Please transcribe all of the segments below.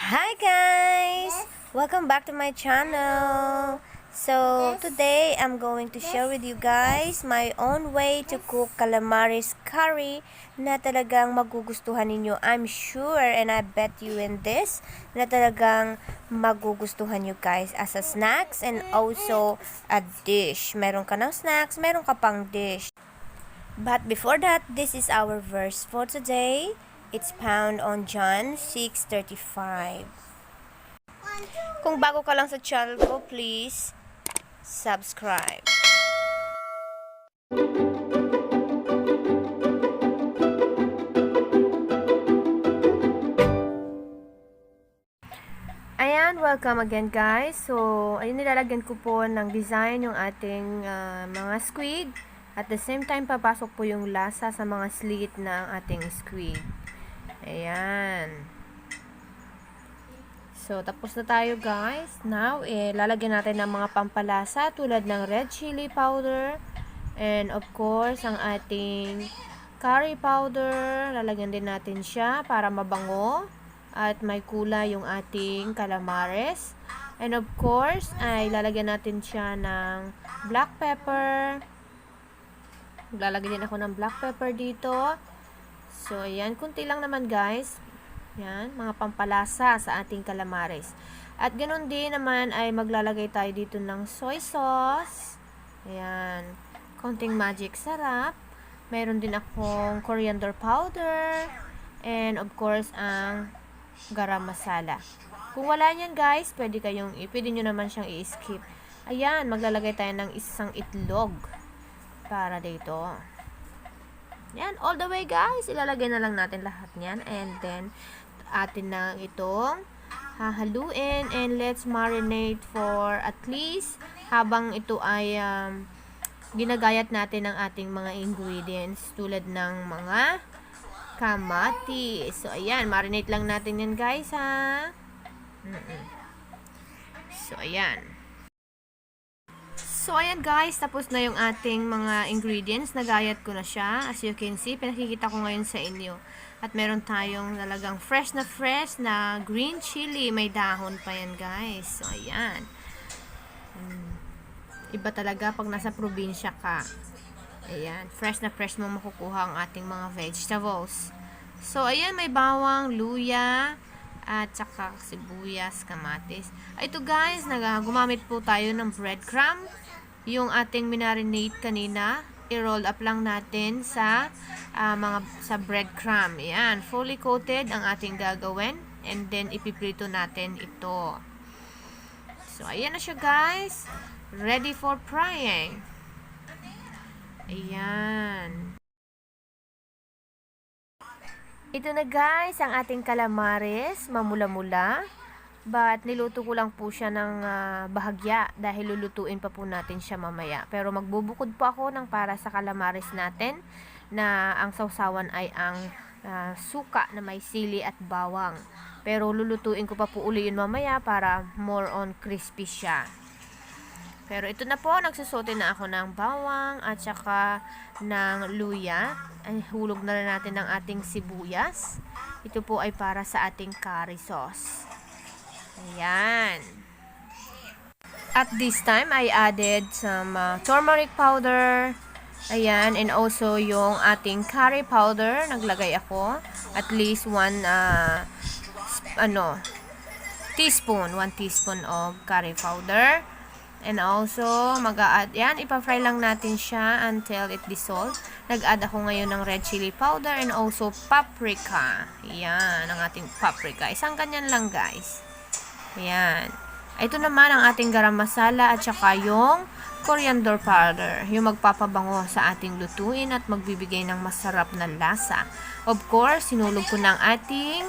Hi guys! Welcome back to my channel. So today I'm going to share with you guys my own way to cook calamaris curry na talagang magugustuhan ninyo. I'm sure and I bet you in this na talagang magugustuhan nyo guys as a snacks and also a dish. Meron ka ng snacks, meron ka pang dish. But before that, this is our verse for today. It's found on John 6:35. Kung bago ka lang sa channel ko, please subscribe. Ayan, welcome again guys. So, ayun, nilalagyan ko po ng design yung ating mga squid. At the same time, papasok po yung lasa sa mga slit ng ating squid. Ayan. So, tapos na tayo guys. Now, lalagyan natin ng mga pampalasa tulad ng red chili powder. And of course, ang ating curry powder. Lalagyan din natin siya para mabango. At may kulay yung ating calamaris. And of course, ay lalagyan natin siya ng black pepper. Maglalagay din ako ng black pepper dito. So, ayan. Kunti lang naman, guys. Yan. Mga pampalasa sa ating calamaris. At ganun din naman ay maglalagay tayo dito ng soy sauce. Ayan. Konting magic sarap. Mayroon din akong coriander powder. And, of course, ang garam masala. Kung wala niyan, guys, pwede nyo naman siyang i-skip. Ayan. Maglalagay tayo ng isang itlog. Para dito. Yan, all the way guys. Ilalagay na lang natin lahat niyan. And then, atin na itong hahaluin. And let's marinate for at least habang ito ay ginagayat natin ng ating mga ingredients. Tulad ng mga kamatis. So, ayan. Marinate lang natin yan guys ha. So, ayan. So, ayan guys, tapos na yung ating mga ingredients. Nagayat ko na siya. As you can see, pinakikita ko ngayon sa inyo. At meron tayong talagang fresh na green chili. May dahon pa yan guys. So, ayan. Iba talaga pag nasa probinsya ka. Ayan, fresh mo makukuha ang ating mga vegetables. So, ayan, may bawang, luya, at saka sibuyas, kamatis. Ito guys, gumamit po tayo ng breadcrumb. Yung ating minarinate kanina, i-roll up lang natin sa sa breadcrumb. Ayan, fully coated ang ating gagawin. And then, ipiprito natin ito. So, ayan na siya guys. Ready for frying. Ayan. Ito na guys, ang ating calamaris, mamula-mula. But niluto ko lang po siya ng bahagya dahil lulutuin pa po natin siya mamaya. Pero magbubukod po ako ng para sa calamaris natin na ang sausawan ay ang suka na may sili at bawang. Pero lulutuin ko pa po uli yun mamaya para more on crispy siya. Pero ito na po, nagsusote na ako ng bawang at saka ng luya. Ay, hulog na rin natin ng ating sibuyas. Ito po ay para sa ating curry sauce. Ayan. At this time, I added some turmeric powder. Ayan. And also yung ating curry powder. Naglagay ako. At least 1 teaspoon. 1 teaspoon of curry powder. And also, mag-a-add, yan, ipa-fry lang natin siya until it dissolves. Nag-add ako ngayon ng red chili powder and also paprika. Yan, ang ating paprika. Isang ganyan lang, guys. Yan. Ito naman ang ating garam masala at saka yung coriander powder. Yung magpapabango sa ating lutuin at magbibigay ng masarap na lasa. Of course, sinulog ko ng ating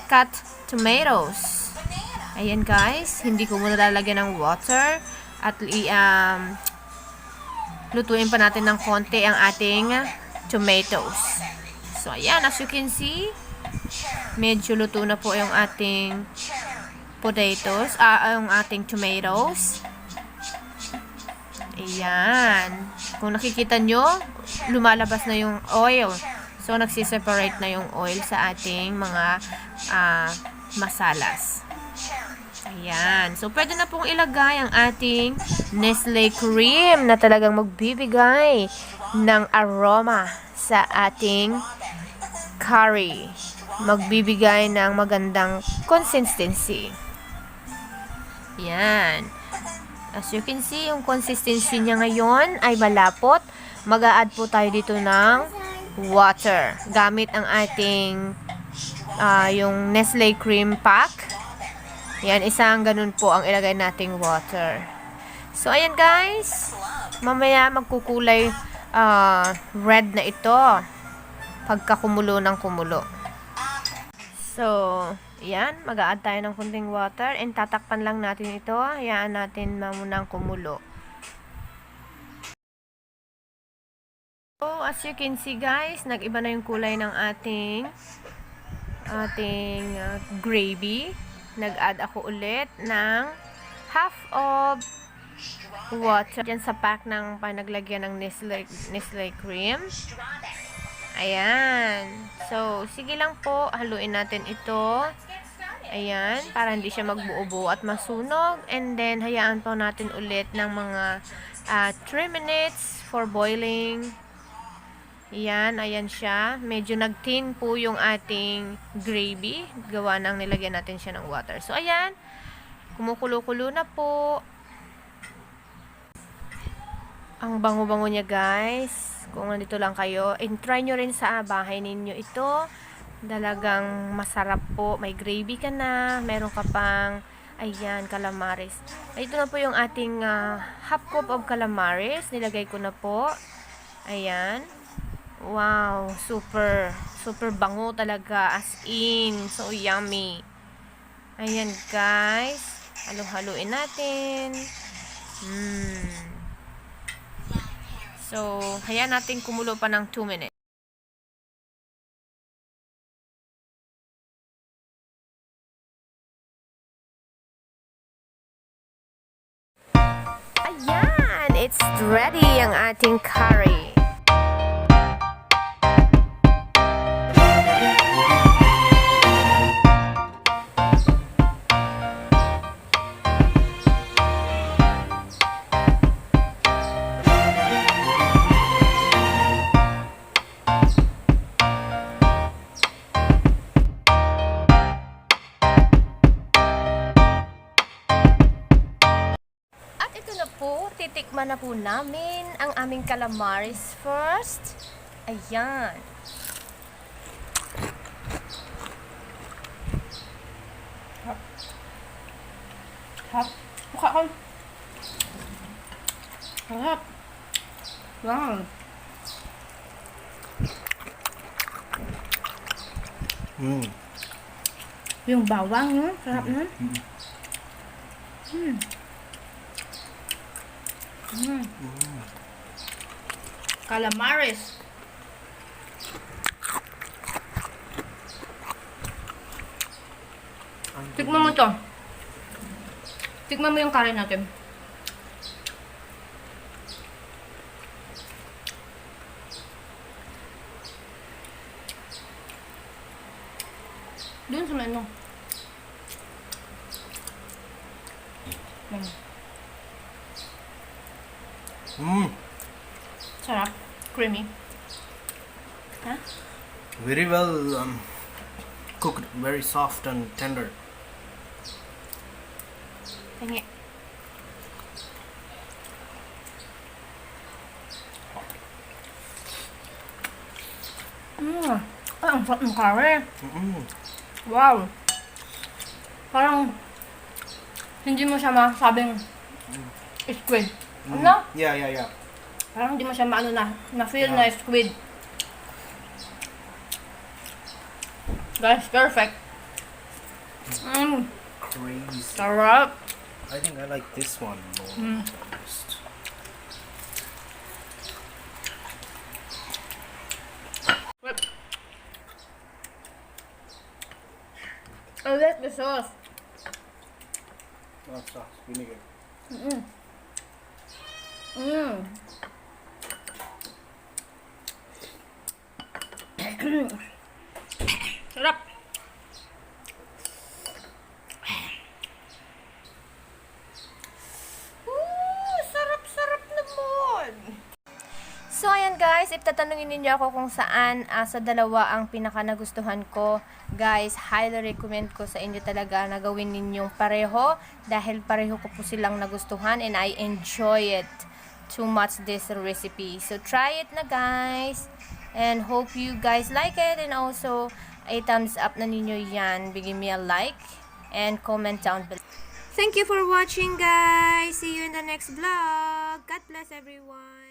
cut tomatoes. Ayan, guys. Hindi ko muna lalagyan ng water. At lutuin pa natin ng konti ang ating tomatoes. So, ayan. As you can see, medyo luto na po yung ating potatoes, yung ating tomatoes. Ayan. Kung nakikita nyo, lumalabas na yung oil. So, nagsiseparate na yung oil sa ating mga masalas. Ayan. So, pwede na pong ilagay ang ating Nestle cream na talagang magbibigay ng aroma sa ating curry. Magbibigay ng magandang consistency. Ayan. As you can see, yung consistency niya ngayon ay malapot. Mag-a-add po tayo dito ng water. Gamit ang ating yung Nestle cream pack. Yan, isang ganun po ang ilagay nating water. So, ayan guys. Mamaya magkukulay red na ito. Pagka kumulo ng kumulo. So, yan. Mag-a-add tayo ng kunting water. And tatakpan lang natin ito. Hayaan natin munang kumulo. So, as you can see guys, nag-iba na yung kulay ng ating gravy. Nag-add ako ulit ng half of water dyan sa pack ng panaglagyan ng Nestle cream. Ayan. So, sige lang po, haluin natin ito. Ayan, para hindi siya magbuo-buo at masunog. And then, hayaan po natin ulit ng mga 3 minutes for boiling. Ayan, ayan siya. Medyo nag-thin po yung ating gravy. Gawa nang nilagyan natin siya ng water. So, ayan. Kumukulo-kulo na po. Ang bango-bango niya, guys. Kung nandito lang kayo, and try nyo rin sa bahay ninyo ito. Talagang masarap po. May gravy ka na. Meron ka pang, ayan, calamaris. Ito na po yung ating half cup of calamaris. Nilagay ko na po. Ayan. Wow, super bango talaga, as in, so yummy. Ayan guys, halo-haluin natin. So, hayaan natin kumulo pa ng 2 minutes. Ayan, it's ready ang ating curry. Titikman na po namin ang aming calamaris first. Ayan. Hap. Mukha ko. Hap. Wow. Yung bawang, no? Sarap nun. Calamaris. Tikman mo to. Tikman mo yung curry natin. Doon sa menu. Sarap. Creamy. Huh? Very well cooked. Very soft and tender. Tingi. Ay, ang sarap ng curry. Wow. Parang hindi mo siya masabing squid. Ano? Yeah. Parang hindi mo siya maano na feel na squid. Guys, perfect. Crazy. Sarap. I think I like this one more. Most. I like the sauce. Not sauce, vinegar. Sarap. guys, if tatanungin ninyo ako kung saan sa dalawa ang pinaka nagustuhan ko, guys, highly recommend ko sa inyo talaga na gawin ninyong pareho dahil pareho ko po silang nagustuhan and I enjoy it too much this recipe. So try it na guys and hope you guys like it and also a thumbs up na ninyo yan. Bigyan me a like and comment down below. Thank you for watching guys. See you in the next vlog. God bless everyone.